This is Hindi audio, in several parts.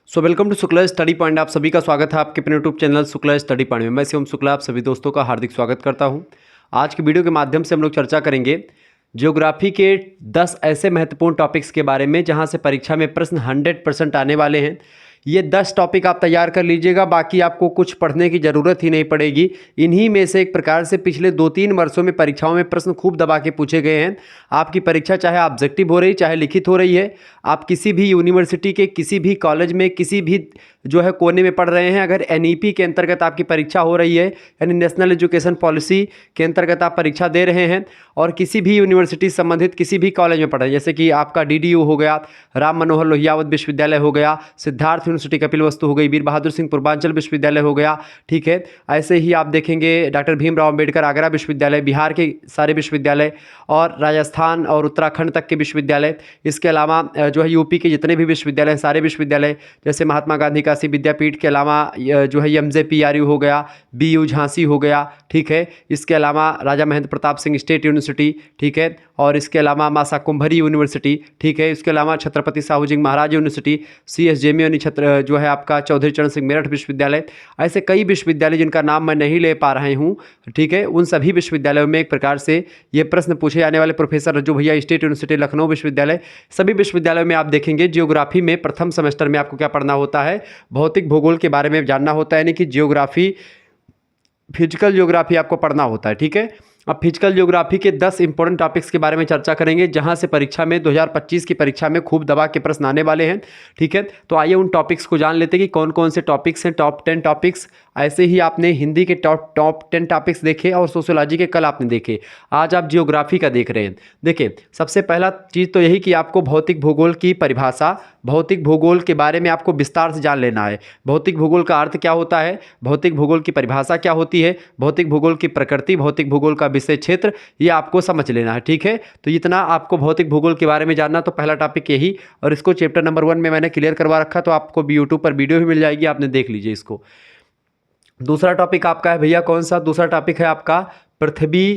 Welcome to Shukla study point. आप सभी का स्वागत है आपके अपने YouTube channel Shukla study point में। मैं शिवम शुक्ला आप सभी दोस्तों का हार्दिक स्वागत करता हूं। आज की वीडियो के माध्यम से हम लोग चर्चा करेंगे ज्योग्राफी के 10 ऐसे महत्वपूर्ण टॉपिक्स के बारे में जहां से परीक्षा में प्रश्न 100% आने वाले हैं। ये 10 टॉपिक आप तैयार कर लीजिएगा, बाकी आपको कुछ पढ़ने की ज़रूरत ही नहीं पड़ेगी। इन्हीं में से एक प्रकार से पिछले 2-3 वर्षों में परीक्षाओं में प्रश्न खूब दबा के पूछे गए हैं। आपकी परीक्षा चाहे ऑब्जेक्टिव हो रही चाहे लिखित हो रही है, आप किसी भी यूनिवर्सिटी के किसी भी कॉलेज में किसी भी जो है कोने में पढ़ रहे हैं, अगर एनईपी के अंतर्गत आपकी परीक्षा हो रही है यानी नेशनल एजुकेशन पॉलिसी के अंतर्गत आप परीक्षा दे रहे हैं और किसी भी यूनिवर्सिटी संबंधित किसी भी कॉलेज में पढ़ रहे हैं, जैसे कि आपका डीडीयू हो गया, राम मनोहर लोहियावत विश्वविद्यालय हो गया, सिद्धार्थ यूनिवर्सिटी कपिलवस्तु हो गई, वीर बहादुर सिंह पूर्वांचल विश्वविद्यालय हो गया, ठीक है। ऐसे ही आप देखेंगे डॉक्टर भीमराव अम्बेडकर आगरा विश्वविद्यालय, बिहार के सारे विश्वविद्यालय और राजस्थान और उत्तराखंड तक के विश्वविद्यालय। इसके अलावा जो है यूपी के जितने भी विश्वविद्यालय हैं सारे विश्वविद्यालय, जैसे महात्मा गांधी काशी विद्यापीठ के अलावा जो है एमजेपीआरयू हो गया, बीयू झांसी हो गया, ठीक है। इसके अलावा राजा महेंद्र प्रताप सिंह स्टेट यूनिवर्सिटी, ठीक है। और इसके अलावा मासा कुंभरी यूनिवर्सिटी, ठीक है। इसके अलावा छत्रपति साहू जी महाराज यूनिवर्सिटी, CSJM यानी जो है आपका चौधरी चरण सिंह मेरठ विश्वविद्यालय। ऐसे कई विश्वविद्यालय जिनका नाम मैं नहीं ले पा रहा हूँ, ठीक है। उन सभी विश्वविद्यालयों में एक प्रकार से ये प्रश्न पूछे जाने वाले। प्रोफेसर रज्जू भैया स्टेट यूनिवर्सिटी लखनऊ विश्वविद्यालय, सभी विश्वविद्यालयों में आप देखेंगे जियोग्राफी में प्रथम सेमेस्टर में आपको क्या पढ़ना होता है, भौतिक भूगोल के बारे में जानना होता है, यानी कि जियोग्राफी, फिजिकल जियोग्राफी आपको पढ़ना होता है, ठीक है। अब फिजिकल जियोग्राफी के 10 इंपॉर्टेंट टॉपिक्स के बारे में चर्चा करेंगे जहां से परीक्षा में 2025 की परीक्षा में खूब दबा के प्रश्न आने वाले हैं, ठीक है। तो आइए उन टॉपिक्स को जान लेते हैं कि कौन कौन से टॉपिक्स हैं। टॉप 10 टॉपिक्स, ऐसे ही आपने हिंदी के टॉप 10 टॉपिक्स देखे और सोशियोलॉजी के कल आपने देखे, आज आप जियोग्राफी का देख रहे हैं। देखिए, सबसे पहला चीज़ तो यही कि आपको भौतिक भूगोल की परिभाषा, भौतिक भूगोल के बारे में आपको विस्तार से जान लेना है। भौतिक भूगोल का अर्थ क्या होता है, भौतिक भूगोल की परिभाषा क्या होती है, भौतिक भूगोल की प्रकृति, भौतिक भूगोल का विषय क्षेत्र, ये आपको समझ लेना है, ठीक है। तो इतना आपको भौतिक भूगोल के बारे में जानना, तो पहला टॉपिक यही, और इसको चैप्टर नंबर 1 में मैंने क्लियर करवा रखा, तो आपको भी यूट्यूब पर वीडियो भी मिल जाएगी, आपने देख लीजिए इसको। दूसरा टॉपिक आपका है भैया कौन सा, दूसरा टॉपिक है आपका पृथ्वी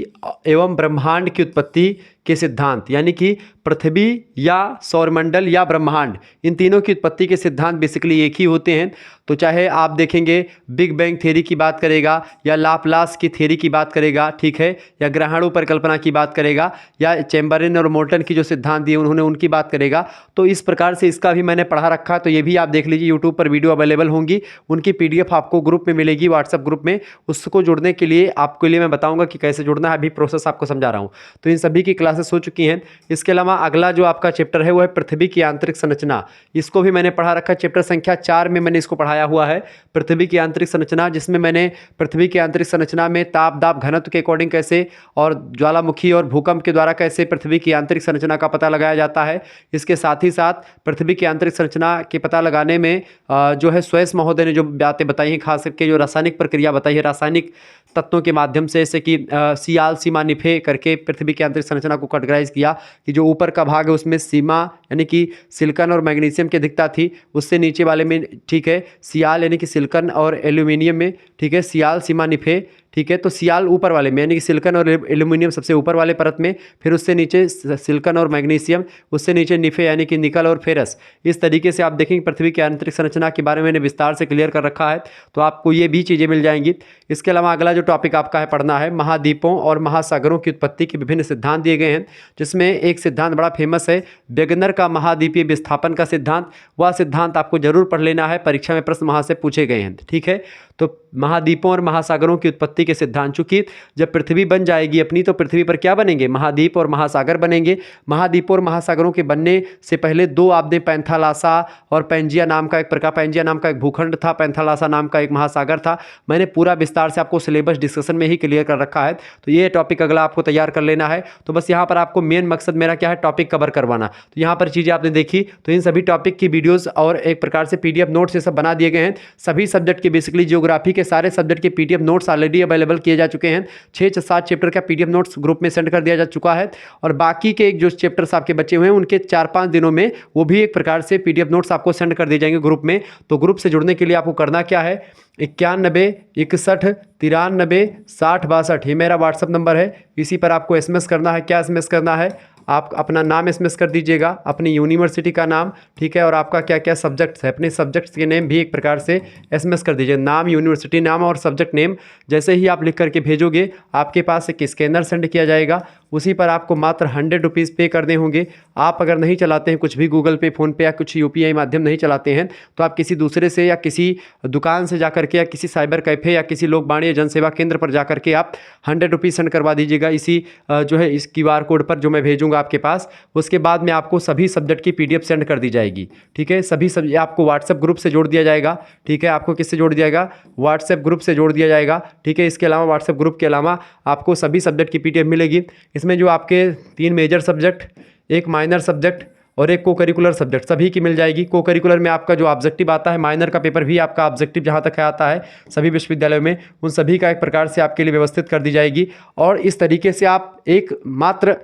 एवं ब्रह्मांड की उत्पत्ति के सिद्धांत, यानी कि पृथ्वी या सौरमंडल या ब्रह्मांड, इन तीनों की उत्पत्ति के सिद्धांत बेसिकली एक ही होते हैं। तो चाहे आप देखेंगे बिग बैंग थ्योरी की बात करेगा या लाप्लास की थ्योरी की बात करेगा, ठीक है, या ग्रहाणु परिकल्पना की बात करेगा, या चैम्बरलिन और मोल्टन की जो सिद्धांत दिए उन्होंने उनकी बात करेगा, तो इस प्रकार से इसका भी मैंने पढ़ा रखा। तो ये भी आप देख लीजिए, यूट्यूब पर वीडियो अवेलेबल होंगी, उनकी PDF आपको ग्रुप में मिलेगी, व्हाट्सएप ग्रुप में। उसको जुड़ने के लिए आपके लिए मैं बताऊँगा कि कैसे जुड़ना है, अभी प्रोसेस आपको समझा रहा हूँ। तो इन सभी की क्लासेस हो चुकी हैं। इसके अलावा अगला जो आपका चैप्टर है वो है पृथ्वी की आंतरिक संरचना, इसको भी मैंने पढ़ा रखा है। चैप्टर संख्या 4 में मैंने इसको पढ़ाया हुआ है, पृथ्वी की आंतरिक संरचना, जिसमें मैंने पृथ्वी की आंतरिक संरचना में ताप दाब घनत्व के अकॉर्डिंग कैसे और ज्वालामुखी और भूकंप के द्वारा कैसे पृथ्वी की आंतरिक संरचना का पता लगाया जाता है। इसके साथ ही साथ पृथ्वी की आंतरिक संरचना के पता लगाने में जो है स्वेस महोदय ने जो बातें बताई हैं, खास करके जो रासायनिक प्रक्रिया बताई है, रासायनिक तत्वों के माध्यम से, जैसे कि सियाल सीमा निफे करके पृथ्वी की आंतरिक संरचना को कैटेगराइज किया कि जो ऊपर का भाग है उसमें सीमा यानी कि सिलिकॉन और मैग्नीशियम की अधिकता थी, उससे नीचे वाले में, ठीक है, सियाल यानी कि सिलिकॉन और एल्यूमिनियम में, ठीक है, सियाल सीमा निफे, ठीक है। तो सियाल ऊपर वाले में यानी कि सिलिकॉन और एल्यूमिनियम सबसे ऊपर वाले परत में, फिर उससे नीचे सिलिकॉन और मैग्नीशियम, उससे नीचे निफे यानी कि निकल और फेरस। इस तरीके से आप देखेंगे पृथ्वी की आंतरिक संरचना के बारे में मैंने विस्तार से क्लियर कर रखा है, तो आपको ये भी चीज़ें मिल जाएंगी। इसके अलावा अगला जो टॉपिक आपका है पढ़ना है, महाद्वीपों और महासागरों की उत्पत्ति के विभिन्न सिद्धांत दिए गए हैं, जिसमें एक सिद्धांत बड़ा फेमस है, वेगनर का महाद्वीपीय विस्थापन का सिद्धांत। वह सिद्धांत आपको जरूर पढ़ लेना है, परीक्षा में प्रश्न वहाँ से पूछे गए हैं, ठीक है। तो महाद्वीपों और महासागरों की उत्पत्ति के सिद्धांत, चूंकि जब पृथ्वी बन जाएगी अपनी, तो पृथ्वी पर क्या बनेंगे, महाद्वीप और महासागर बनेंगे। महाद्वीपों और महासागरों के बनने से पहले दो आपने पैंथालासा और पैंजिया नाम का एक प्रकार, पैंजिया नाम का एक भूखंड था, पैंथालासा नाम का एक महासागर था। मैंने पूरा विस्तार से आपको सिलेबस डिस्कशन में ही क्लियर कर रखा है, तो ये टॉपिक अगला आपको तैयार कर लेना है। तो बस यहाँ पर आपको मेन मकसद मेरा क्या है, टॉपिक कवर करवाना। तो यहाँ पर चीज़ें आपने देखी, तो इन सभी टॉपिक की वीडियोज़ और एक प्रकार से PDF नोट्स ये सब बना दिए गए हैं। सभी सब्जेक्ट के बेसिकली जियोग्राफी के सारे सब्जेक्ट के PDF नोट्स ऑलरेडी अवेलेबल किए जा चुके हैं। 6 से 7 चैप्टर का PDF नोट्स ग्रुप में सेंड कर दिया जा चुका है, और बाकी के एक जो चैप्टर्स आपके बचे हुए हैं उनके 4-5 दिनों में वो भी एक प्रकार से PDF नोट्स आपको सेंड कर दिए जाएंगे ग्रुप में। तो ग्रुप से जुड़ने के लिए आपको करना क्या है, 91 61 93 60 62, ये मेरा व्हाट्सअप नंबर है। इसी पर आपको SMS करना है। क्या SMS करना है, आप अपना नाम एसएमएस कर दीजिएगा, अपनी यूनिवर्सिटी का नाम, ठीक है, और आपका क्या क्या सब्जेक्ट्स है, अपने सब्जेक्ट्स के नेम भी एक प्रकार से एसएमएस कर दीजिए। नाम, यूनिवर्सिटी नाम और सब्जेक्ट नेम जैसे ही आप लिख करके भेजोगे, आपके पास एक स्कैनर सेंड किया जाएगा, उसी पर आपको मात्र 100 रुपीज़ पे करने होंगे। आप अगर नहीं चलाते हैं कुछ भी, गूगल पे, फ़ोनपे या कुछ यूपीआई माध्यम नहीं चलाते हैं, तो आप किसी दूसरे से या किसी दुकान से जा करके या किसी साइबर कैफ़े या किसी लोक वाणिज्य जनसेवा केंद्र पर जा करके आप 100 रुपीज़ सेंड करवा दीजिएगा इसी जो है इस क्यूआर कोड पर जो मैं भेजूंगा आपके पास। उसके बाद में आपको सभी सब्जेक्ट की पीडीएफ सेंड कर दी जाएगी, ठीक है। सभी आपको व्हाट्सएप ग्रुप से जोड़ दिया जाएगा, ठीक है। आपको किससे जोड़ दिया जाएगा? व्हाट्सएप ग्रुप से जोड़ दिया जाएगा, ठीक है। इसके अलावा व्हाट्सएप ग्रुप के अलावा आपको सभी सब्जेक्ट की पीडीएफ मिलेगी। इसमें जो आपके 3 मेजर सब्जेक्ट, एक माइनर सब्जेक्ट और एक को करिकुलर सब्जेक्ट सभी की मिल जाएगी। को करिकुलर में आपका जो ऑब्जेक्टिव आता है, माइनर का पेपर भी आपका ऑब्जेक्टिव जहाँ तक है आता है सभी विश्वविद्यालयों में, उन सभी का एक प्रकार से आपके लिए व्यवस्थित कर दी जाएगी। और इस तरीके से आप एक मात्र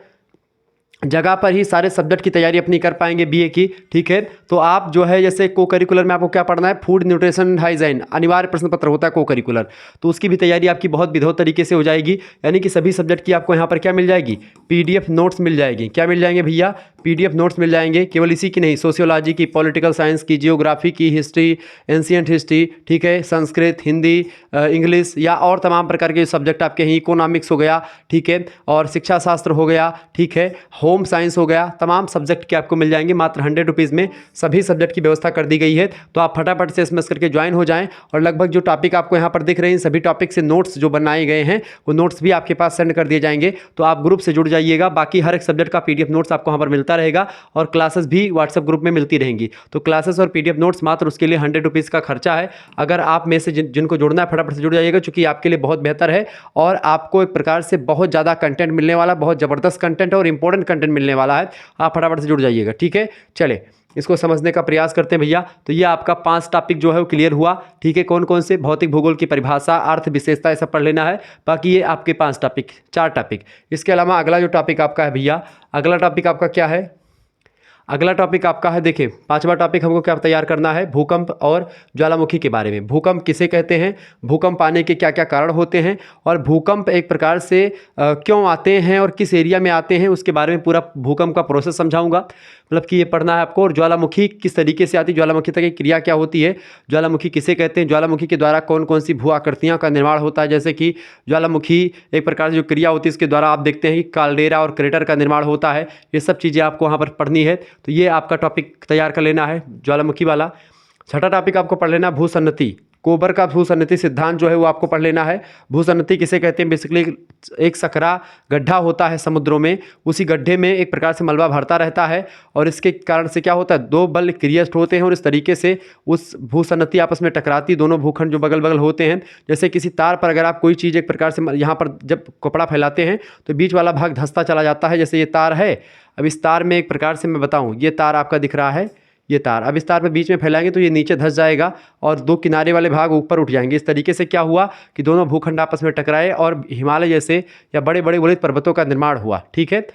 जगह पर ही सारे सब्जेक्ट की तैयारी अपनी कर पाएंगे बीए की, ठीक है। तो आप जो है जैसे को करिकुलर में आपको क्या पढ़ना है, फूड न्यूट्रिशन हाइजीन अनिवार्य प्रश्न पत्र होता है को करिकुलर, तो उसकी भी तैयारी आपकी बहुत विधिवत तरीके से हो जाएगी। यानी कि सभी सब्जेक्ट की आपको यहाँ पर क्या मिल जाएगी? पीडीएफ नोट्स मिल जाएगी। क्या मिल जाएंगे भैया? पीडीएफ नोट्स मिल जाएंगे। केवल इसी की नहीं, सोशियोलॉजी की, पॉलिटिकल साइंस की, जियोग्राफी की, हिस्ट्री, एंशिएंट हिस्ट्री, ठीक है, संस्कृत, हिंदी, इंग्लिश या और तमाम प्रकार के सब्जेक्ट आपके हैं, इकोनॉमिक्स हो गया, ठीक है, और शिक्षा शास्त्र हो गया, ठीक है, होम साइंस हो गया, तमाम सब्जेक्ट के आपको मिल जाएंगे। मात्र 100 रुपीज़ में सभी सब्जेक्ट की व्यवस्था कर दी गई है। तो आप फटाफट से एसएमएस करके ज्वाइन हो जाएं और लगभग जो टॉपिक आपको यहाँ पर दिख रहे हैं सभी टॉपिक से नोट्स जो बनाए गए हैं वो नोट्स भी आपके पास सेंड कर दिए जाएंगे। तो आप ग्रुप से जुड़ जाइएगा, बाकी हर एक सब्जेक्ट का पीडीएफ नोट्स आपको वहाँ पर मिलता रहेगा और क्लासेस भी व्हाट्सएप ग्रुप में मिलती रहेंगी। तो क्लासेस और पीडीएफ नोट्स मात्र उसके लिए 100 रुपीज़ का खर्चा है। अगर आप में से जिनको जुड़ना है फटाफट से जुड़ जाइएगा, चूँकि आपके लिए बहुत बेहतर है और आपको एक प्रकार से बहुत ज़्यादा कंटेंट मिलने वाला, बहुत ज़बरदस्त कंटेंट और इंपॉर्टेंट कंटेंट मिलने वाला है। आप फटाफट से जुड़ जाइएगा, ठीक है। चले इसको समझने का प्रयास करते हैं भैया। तो ये आपका 5 टॉपिक जो है वो क्लियर हुआ, ठीक है। कौन कौन से? भौतिक भूगोल की परिभाषा, अर्थ, विशेषता, ये सब पढ़ लेना है। बाकी ये आपके 5 टॉपिक, 4 टॉपिक। इसके अलावा अगला जो टॉपिक आपका है भैया, अगला टॉपिक आपका क्या है? अगला टॉपिक आपका है, देखिए 5वां टॉपिक हमको क्या तैयार करना है? भूकंप और ज्वालामुखी के बारे में। भूकंप किसे कहते हैं, भूकंप आने के क्या क्या कारण होते हैं और भूकंप एक प्रकार से क्यों आते हैं और किस एरिया में आते हैं, उसके बारे में पूरा भूकंप का प्रोसेस समझाऊंगा। मतलब कि ये पढ़ना है आपको। और ज्वालामुखी किस तरीके से आती है, ज्वालामुखी तक की क्रिया क्या होती है, ज्वालामुखी किसे कहते हैं, ज्वालामुखी के द्वारा कौन कौन सी भू आकृतियाँ का निर्माण होता है। जैसे कि ज्वालामुखी एक प्रकार से जो क्रिया होती है इसके द्वारा आप देखते हैं कि काल्डेरा और क्रेटर का निर्माण होता है। ये सब चीज़ें आपको वहाँ पर पढ़नी है। तो ये आपका टॉपिक तैयार कर लेना है ज्वालामुखी वाला। 6ठा टॉपिक आपको पढ़ लेना भूसन्नति। कोबर का भूसन्नति सिद्धांत जो है वो आपको पढ़ लेना है। भूसन्नति किसे कहते हैं? बेसिकली एक सकरा गड्ढा होता है समुद्रों में, उसी गड्ढे में एक प्रकार से मलबा भरता रहता है और इसके कारण से क्या होता है, 2 बल क्रियाष्ट होते हैं और इस तरीके से उस भूसन्नति आपस में टकराती, दोनों भूखंड जो बगल बगल होते हैं। जैसे किसी तार पर अगर आप कोई चीज़ एक प्रकार से यहाँ पर जब कपड़ा फैलाते हैं तो बीच वाला भाग धंसता चला जाता है। जैसे ये तार है, अब इस तार में एक प्रकार से मैं बताऊँ, ये तार आपका दिख रहा है, ये तार, अब इस तार पे बीच में फैलाएंगे तो ये नीचे धंस जाएगा और 2 किनारे वाले भाग ऊपर उठ जाएंगे। इस तरीके से क्या हुआ कि दोनों भूखंड आपस में टकराए और हिमालय जैसे या बड़े बड़े वलित पर्वतों का निर्माण हुआ, ठीक है।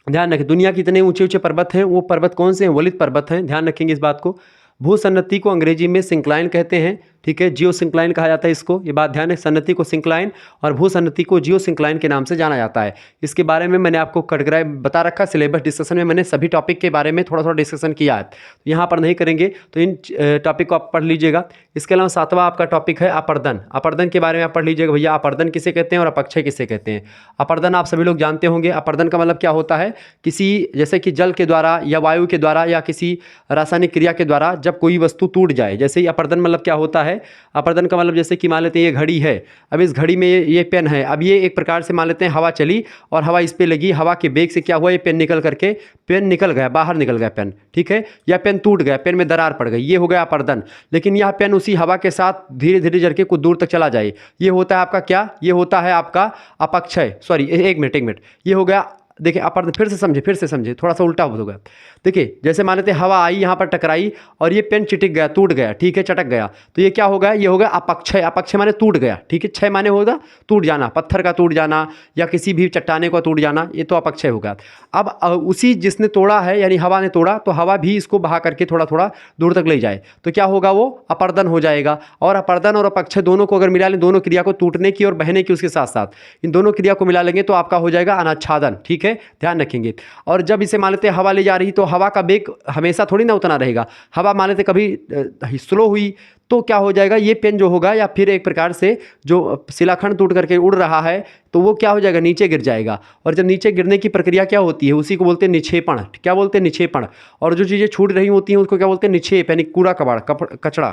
ध्यान रखें, दुनिया के इतने ऊंचे ऊंचे पर्वत हैं, वो पर्वत कौन से हैं? वलित पर्वत हैं, ध्यान रखेंगे इस बात को। भूसन्नति को अंग्रेजी में सिंक्लाइन कहते हैं, ठीक है, जियो सिंक्लाइन कहा जाता है इसको। ये बात ध्यान है, सन्नति को सिंक्लाइन और भूसन्नति को जियो सिंक्लाइन के नाम से जाना जाता है। इसके बारे में मैंने आपको कटगराय बता रखा, सिलेबस डिस्कशन में मैंने सभी टॉपिक के बारे में थोड़ा थोड़ा डिस्कशन किया है, तो यहाँ पर नहीं करेंगे, तो इन टॉपिक को आप पढ़ लीजिएगा। इसके अलावा 7वां आपका टॉपिक है अपर्दन। अपर्दन के बारे में आप पढ़ लीजिएगा भैया। अपर्दन किसे कहते हैं और अपक्षय किसे कहते हैं? अपर्दन आप सभी लोग जानते होंगे। अपर्दन का मतलब क्या होता है? किसी जैसे कि जल के द्वारा या वायु के द्वारा या किसी रासायनिक क्रिया के द्वारा जब कोई वस्तु टूट जाए, जैसे ही अपर्दन मतलब क्या होता है? अपर्दन का मतलब जैसे कि मान लेते हैं ये घड़ी है, अब इस घड़ी में ये पेन है, अब ये एक प्रकार से मान लेते हैं हवा चली और हवा इस पे लगी, हवा के बेग से क्या हुआ, ये पेन निकल करके पेन निकल गया, बाहर निकल गया पेन, ठीक है, या पेन टूट गया, पेन में दरार पड़ गई, ये हो गया अपर्दन। लेकिन यह पेन उसी हवा के साथ धीरे धीरे जल के कुछ दूर तक चला जाए, ये होता है आपका क्या? ये होता है आपका अपक्षय। सॉरी, एक मिनट, ये हो गया, देखिए अपर्दन, फिर से समझे, थोड़ा सा उल्टा हो गया। देखिए जैसे मान लेते हैं हवा आई यहाँ पर टकराई और ये पेन चिटक गया, टूट गया, ठीक है, चटक गया, तो ये क्या होगा? ये होगा अपक्षय। अपक्षय माने टूट गया, ठीक है। क्षय माने होगा टूट जाना, पत्थर का टूट जाना या किसी भी चट्टाने का टूट जाना, ये तो अपक्षय होगा। अब उसी जिसने तोड़ा है यानी हवा ने तोड़ा, तो हवा भी इसको बहा करके थोड़ा थोड़ा दूर तक ले जाए, तो क्या होगा? वो अपर्दन हो जाएगा। और अपर्दन और अपक्षय दोनों को अगर मिला लें, दोनों क्रिया को, टूटने की और बहने की, उसके साथ साथ इन दोनों क्रिया को मिला लेंगे तो आपका हो जाएगा अनाच्छादन, ठीक है। है, ध्यान रखेंगे। और जब इसे मान लेते हैं हवा ले जा रही तो हवा का वेग हमेशा थोड़ी ना उतना रहेगा। हवा मान लेते कभी स्लो हुई तो क्या हो जाएगा, ये पेन जो होगा या फिर एक प्रकार से जो शिलाखंड टूट करके उड़ रहा है तो वो क्या हो जाएगा, नीचे गिर जाएगा। और जब नीचे गिरने की प्रक्रिया क्या होती है, उसी को बोलते हैं निक्षेपण। क्या बोलते हैं, निक्षेपण। और जो चीज़ें छूट रही होती हैं उसको क्या बोलते हैं, निक्षेप, यानी कूड़ा कबाड़, कचड़ा।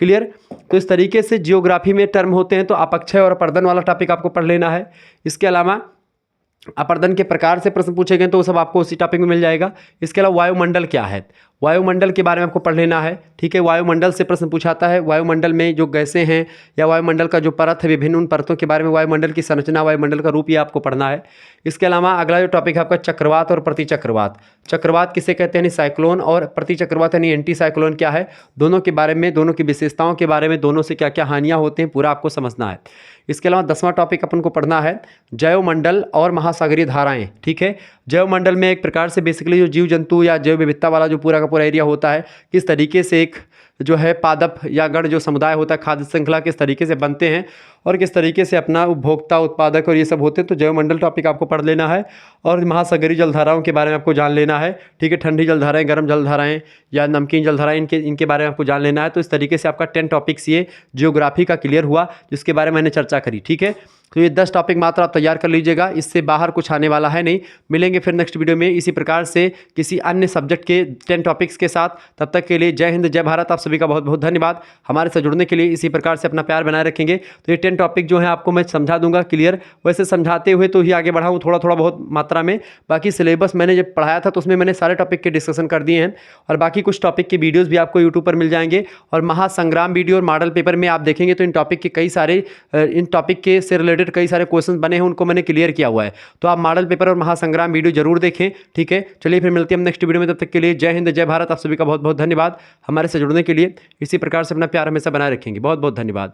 क्लियर। तो इस तरीके से जियोग्राफी में टर्म होते हैं। तो अपक्षय और अपर्दन वाला टॉपिक आपको पढ़ लेना है। इसके अलावा अपर्दन के प्रकार से प्रश्न पूछे गए तो वो सब आपको उसी टॉपिक में मिल जाएगा। इसके अलावा वायुमंडल क्या है, वायुमंडल के बारे में आपको पढ़ लेना है। ठीक है, वायुमंडल से प्रश्न पूछाता है। वायुमंडल में जो गैसें हैं या वायुमंडल का जो परत है, विभिन्न उन परतों के बारे में, वायुमंडल की संरचना, वायुमंडल का रूप, ये आपको पढ़ना है। इसके अलावा अगला जो टॉपिक है आपका चक्रवात और प्रतिचक्रवात। चक्रवात किसे कहते हैं, साइक्लोन, और प्रतिचक्रवात यानी एंटी साइक्लोन क्या है, दोनों के बारे में, दोनों की विशेषताओं के बारे में, दोनों से क्या क्या हानियाँ होते हैं, पूरा आपको समझना है। इसके अलावा 10वां टॉपिक अपन को पढ़ना है जैवमंडल और महासागरीय धाराएं। ठीक है, जैवमंडल में एक प्रकार से बेसिकली जो जीव जंतु या जैव विविधता वाला जो पूरा का पूरा एरिया होता है, किस तरीके से एक जो है पादप या गण जो समुदाय होता है, खाद्य श्रृंखला किस तरीके से बनते हैं और किस तरीके से अपना उपभोक्ता, उत्पादक और ये सब होते हैं। तो जैवमंडल टॉपिक आपको पढ़ लेना है। और महासागरीय जलधाराओं के बारे में आपको जान लेना है। ठीक है, ठंडी जलधाराएं, गर्म जलधाराएं या नमकीन जलधाराएं, इनके बारे में आपको जान लेना है। तो इस तरीके से आपका 10 टॉपिक्स ये जियोग्राफी का क्लियर हुआ, जिसके बारे में मैंने चर्चा करी। ठीक है, तो ये 10 टॉपिक मात्र आप तैयार कर लीजिएगा, इससे बाहर कुछ आने वाला है नहीं। मिलेंगे फिर नेक्स्ट वीडियो में इसी प्रकार से किसी अन्य सब्जेक्ट के 10 टॉपिक्स के साथ। तब तक के लिए जय हिंद, जय भारत। आप सभी का बहुत बहुत धन्यवाद। हमारे साथ जुड़ने के लिए इसी प्रकार से अपना प्यार बनाए रखेंगे। तो ये 10 टॉपिक जो है आपको मैं समझा दूंगा क्लियर। वैसे समझाते हुए तो ही आगे बढ़ाऊँ थोड़ा थोड़ा बहुत मात्रा में। बाकी सिलेबस मैंने जब पढ़ाया था तो उसमें मैंने सारे टॉपिक के डिस्कशन कर दिए हैं। और बाकी कुछ टॉपिक के वीडियोज़ भी आपको यूट्यूब पर मिल जाएंगे। और महासंग्राम वीडियो और मॉडल पेपर में आप देखेंगे तो इन टॉपिक के कई सारे इन टॉपिक के से रिलेटेड कई सारे क्वेश्चन बने हैं, उनको मैंने क्लियर किया हुआ है। तो आप मॉडल पेपर और महासंग्राम वीडियो जरूर देखें। ठीक है, चलिए फिर मिलते हैं हम नेक्स्ट वीडियो में। तब तक के लिए जय हिंद, जय भारत। आप सभी का बहुत बहुत धन्यवाद। हमारे से जुड़ने के लिए इसी प्रकार से अपना प्यार हमेशा बनाए रखेंगे। बहुत बहुत धन्यवाद।